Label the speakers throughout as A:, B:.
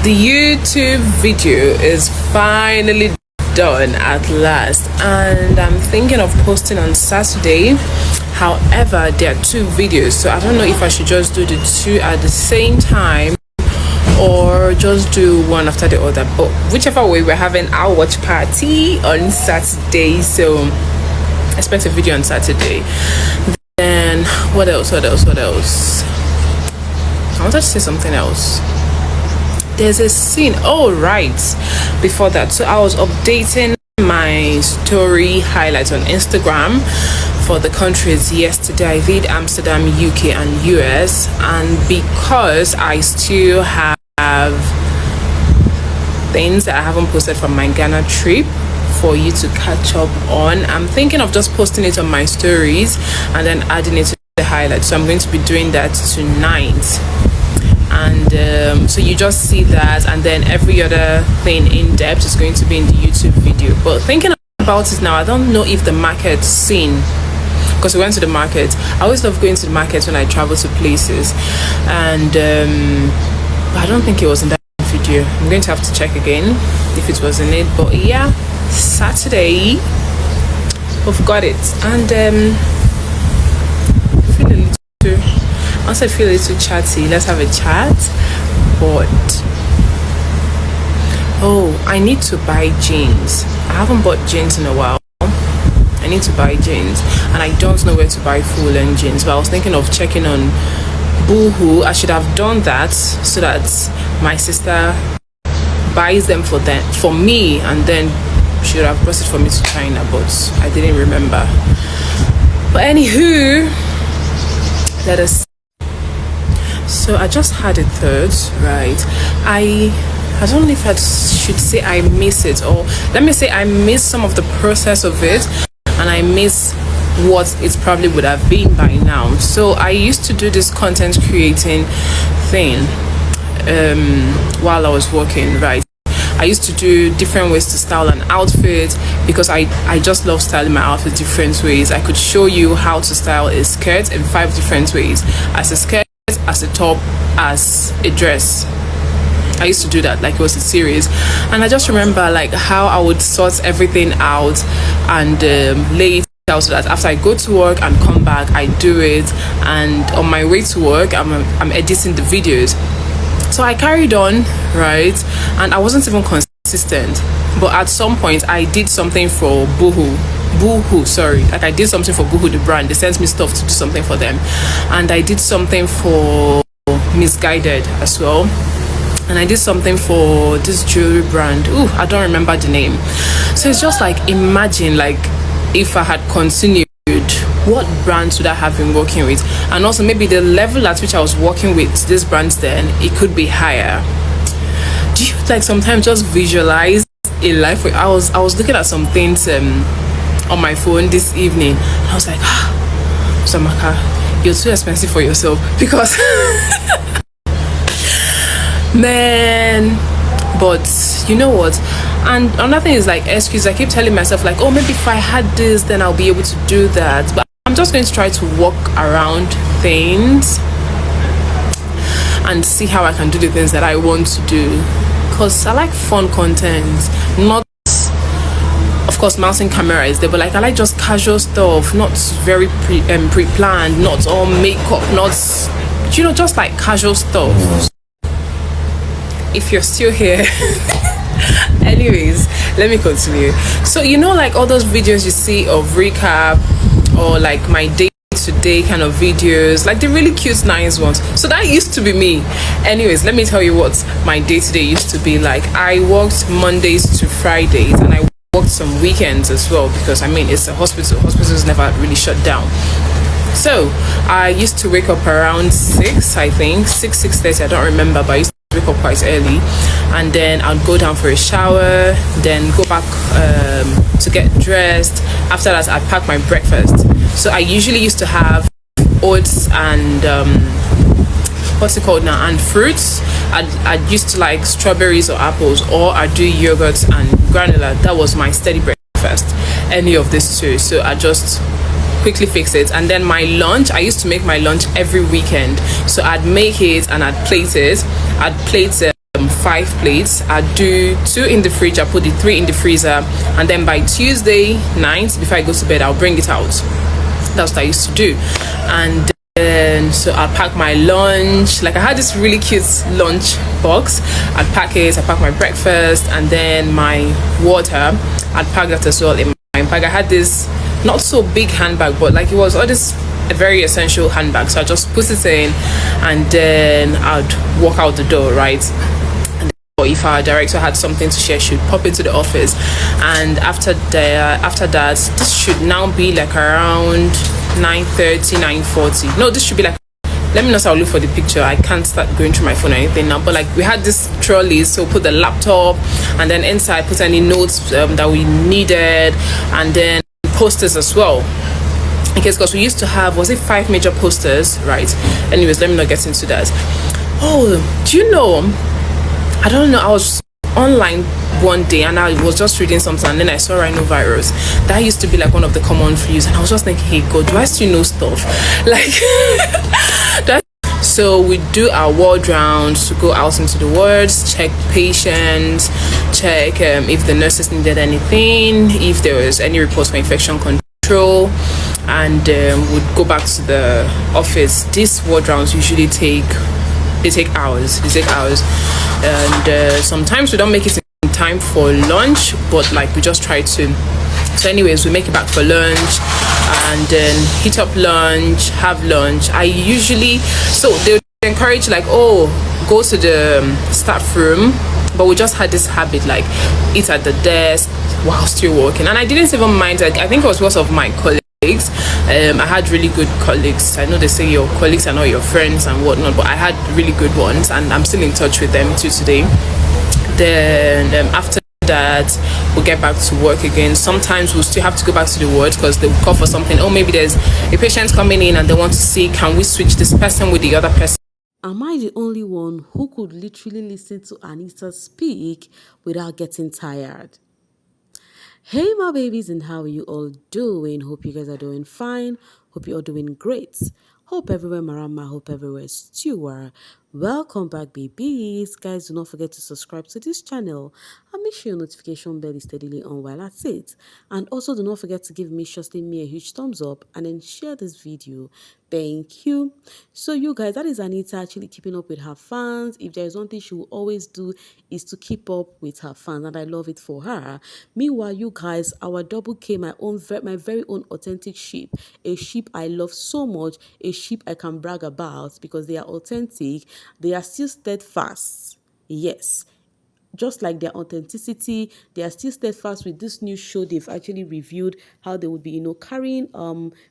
A: The YouTube video is finally done at last, and I'm thinking of posting on Saturday. However, there are two videos, so I don't know if I should just do the two at the same time or just do one after the other, but whichever way, we're having our watch party on Saturday, so expect a video on Saturday. Then what else? I wanted to say something else. There's a scene, oh right, before that, so I was updating my story highlights on Instagram for the countries yesterday. I did Amsterdam, UK and US, and because I still have things that I haven't posted from my Ghana trip for you to catch up on, I'm thinking of just posting it on my stories and then adding it to the highlights. So I'm going to be doing that tonight, and so you just see that, and then every other thing in depth is going to be in the YouTube video. But thinking about it now, I don't know if the market scene, because we went to the market. I always love going to the market when I travel to places, and I don't think it was in that video. I'm going to have to check again if it was in it. But yeah, Saturday we've got it, and I feel a little chatty. Let's have a chat. But oh, I need to buy jeans. I haven't bought jeans in a while. I need to buy jeans, and I don't know where to buy full-length jeans, but I was thinking of checking on Boohoo. I should have done that so that my sister buys them for me, and then she would have brought it for me to China, but I didn't remember. But anywho, let us. So I just had a third, right? I don't know if I should say I miss it, or let me say I miss some of the process of it, and I miss what it probably would have been by now. So I used to do this content creating thing while I was working, right? I used to do different ways to style an outfit, because I just love styling my outfit different ways. I could show you how to style a skirt in 5 different ways: as a skirt, as a top, as a dress. I used to do that like it was a series, and I just remember like how I would sort everything out and lay it out, so that after I go to work and come back, I do it, and on my way to work I'm editing the videos. So I carried on, right, and I wasn't even consistent. But at some point I did something for Boohoo, like I did something for Boohoo, the brand. They sent me stuff to do something for them, and I did something for Misguided as well, and I did something for this jewelry brand. I don't remember the name. So it's just like, imagine like if I had continued, what brands would I have been working with, and also maybe the level at which I was working with these brands then, it could be higher. Do you like sometimes just visualize a life where I was looking at some things on my phone this evening, and I was like, Samaka, you're too expensive for yourself, because man. But you know what, and another thing is like excuse. I keep telling myself like, oh, maybe if I had this, then I'll be able to do that. But I'm just going to try to walk around things and see how I can do the things that I want to do, because I like fun content. Not, of course, mounting camera is there, but like I like just casual stuff, not very pre-planned, not all makeup, not, just like casual stuff. If you're still here anyways, let me continue. So like all those videos you see of recap, or like my day-to-day kind of videos, like the really cute nice ones, so that used to be me. Anyways, let me tell you what my day-to-day used to be like. I worked Mondays to Fridays, and I worked some weekends as well, because it's a hospital's never really shut down. So I used to wake up around 6, I think 6:30, I don't remember, but I used to wake up quite early, and then I'd go down for a shower, then go back to get dressed. After that, I'd pack my breakfast. So I usually used to have oats and what's it called now, and fruits. I'd used to like strawberries or apples, or I'd do yogurt and granola. That was my steady breakfast, any of these two. So I just quickly fix it. And then my lunch, I used to make my lunch every weekend, so I'd make it and I'd plate it. I'd plate five plates. I do two in the fridge, I put the three in the freezer, and then by Tuesday night before I go to bed, I'll bring it out. That's what I used to do. And then so I'll pack my lunch. Like I had this really cute lunch box. I'd pack it, I pack my breakfast, and then my water. I'd pack that as well in my bag. I had this not so big handbag, but like it was all this a very essential handbag. So I just put it in, and then I'd walk out the door, right? Or if our director had something to share, she'd pop into the office. And after that, this should now be like around 9:30, 9:40. No, this should be like, let me know, so I'll look for the picture. I can't start going through my phone or anything now, but like we had this trolley, so put the laptop, and then inside put any notes that we needed, and then posters as well, in case, because we used to have, was it 5 major posters, right? Anyways, let me not get into that. Oh, do you know, I don't know, I was online one day and I was just reading something, and then I saw rhinovirus. That used to be like one of the common flus, and I was just thinking, hey God, do I still know stuff? Like that. So we do our ward rounds, to go out into the wards, check patients, check if the nurses needed anything, if there was any reports for infection control, and we'd go back to the office. These ward rounds usually take hours. And sometimes we don't make it in time for lunch, but like we just try to. So anyways, we make it back for lunch, and then heat up lunch, have lunch. I usually, so they encourage like, oh, go to the staff room, but we just had this habit, like eat at the desk while still working. And I didn't even mind, like, I think it was because of my colleagues. I had really good colleagues. I know they say your colleagues are not your friends and whatnot, but I had really good ones, and I'm still in touch with them too today. Then after that, we'll get back to work again. Sometimes we'll still have to go back to the ward because they will call for something. Oh, maybe there's a patient coming in and they want to see, can we switch this person with the other person?
B: Am I the only one who could literally listen to Anita speak without getting tired? Hey my babies, and how are you all doing? Hope you guys are doing fine. Hope you're all doing great. Hope everywhere marama, hope everywhere stewer. Welcome back babies. Guys, do not forget to subscribe to this channel and make sure your notification bell is steadily on while at it. And also do not forget to give me a huge thumbs up and then share this video. Thank you. So you guys, that is Anita actually keeping up with her fans. If there is one thing she will always do is to keep up with her fans, and I love it for her. Meanwhile, you guys, our Doublekay, my very own authentic sheep, a sheep I love so much, a sheep I can brag about because they are authentic, they are still steadfast. Yes, just like their authenticity, they are still steadfast with this new show. They've actually reviewed how they would be, carrying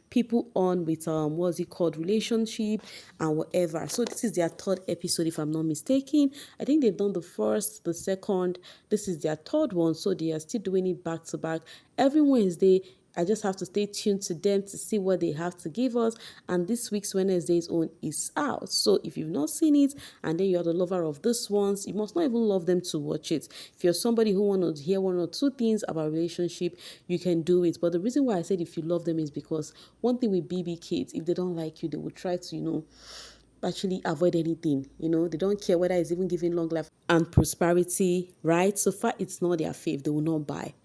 B: people on with what's it called, relationship and whatever. So this is their third episode, if I'm not mistaken. I think they've done the first, the second. This is their third one, so they are still doing it back to back every Wednesday. I just have to stay tuned to them to see what they have to give us. And this week's Wednesday's own is out. So if you've not seen it and then you're the lover of this ones, you must not even love them to watch it. If you're somebody who wants to hear one or two things about relationship, you can do it. But the reason why I said if you love them is because one thing with BB kids, if they don't like you, they will try to, actually avoid anything. They don't care whether it's even giving long life and prosperity, right? So far it's not their fave, they will not buy.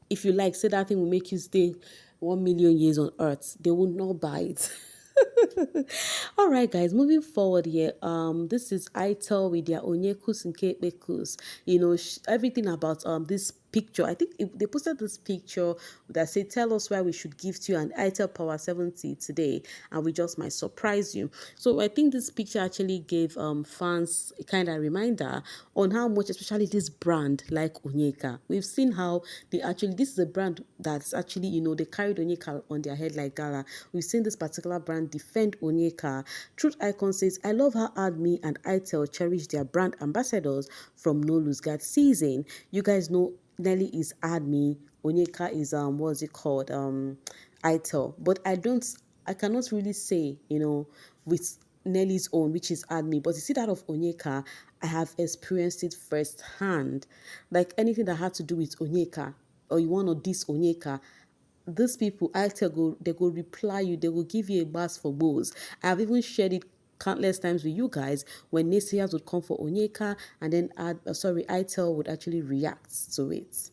B: If you like, say that thing will make you stay 1,000,000 years on earth, they will not buy it. All right, guys, moving forward here. This is Itel with their Onyekus and Kepekus. Everything about this picture. I think they posted this picture that said, tell us why we should give to you an Itel Power 70 today, and we just might surprise you. So I think this picture actually gave fans a kind of reminder on how much, especially this brand like Onyeka. We've seen how this is a brand that's actually, they carried Onyeka on their head like gala. We've seen this particular brand defend Onyeka. Truth Icon says, I love how ADME and Itel cherish their brand ambassadors from No Lose Guard season. You guys know Nelly is ADME, Onyeka is what's it called, Itel. But I cannot really say, with Nelly's own, which is ADME, but you see that of Onyeka, I have experienced it firsthand. Like anything that had to do with Onyeka, or you want to diss Onyeka, these people, they go reply you, they will give you a buzz for bows. I have even shared it countless times with you guys when naysayers would come for Onyeka and then ITEL would actually react to it.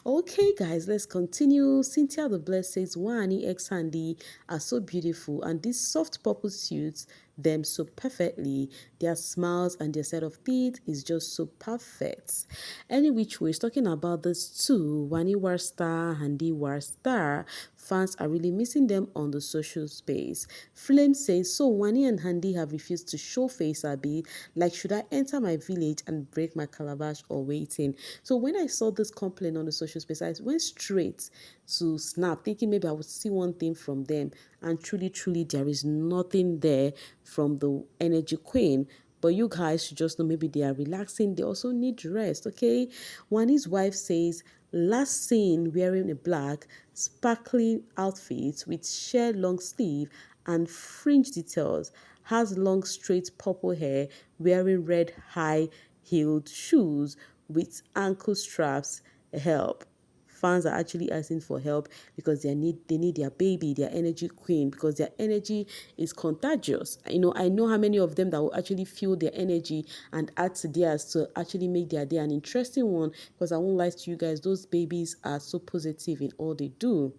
B: Okay, guys, let's continue. Cynthia the Blessed says, Wannixhandi are so beautiful, and these soft purple suits them so perfectly. Their smiles and their set of teeth is just so perfect. Any which way, talking about this too, Wani War Star, Handi War Star, fans are really missing them on the social space. Flame says, so Wani and Handi have refused to show face, Abi. Like, should I enter my village and break my calabash or waiting? So when I saw this complaint on the social space, I went straight to Snap, thinking maybe I would see one thing from them. And truly, there is nothing there from the energy queen. But you guys should just know maybe they are relaxing. They also need rest, okay? Wani's wife says, last seen wearing a black, sparkling outfit with sheer long sleeve and fringe details, has long straight purple hair, wearing red high-heeled shoes with ankle straps. Help. Fans are actually asking for help because they need their baby, their energy queen, because their energy is contagious. I know how many of them that will actually feel their energy and add to theirs to actually make their day an interesting one, because I won't lie to you guys, those babies are so positive in all they do.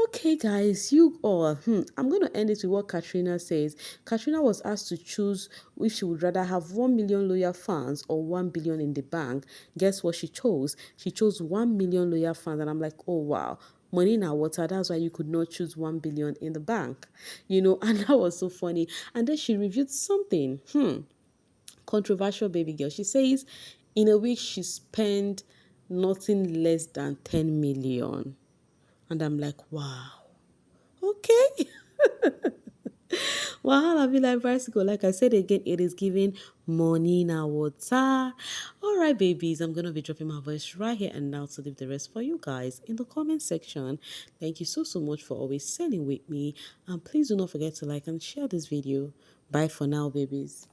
B: Okay, guys, you all. I'm going to end it with what Katrina says. Katrina was asked to choose if she would rather have 1 million loyal fans or 1 billion in the bank. Guess what she chose? She chose 1 million loyal fans, and I'm like, oh wow. Money in our water, that's why you could not choose 1 billion in the bank. And that was so funny. And then she reviewed something. Controversial baby girl. She says in a week she spent nothing less than 10 million. And I'm like, wow. Okay. Wahala be like bicycle. Like I said again, it is giving money now water. All right, babies, I'm going to be dropping my voice right here and now to leave the rest for you guys in the comment section. Thank you so much for always selling with me. And please do not forget to like and share this video. Bye for now, babies.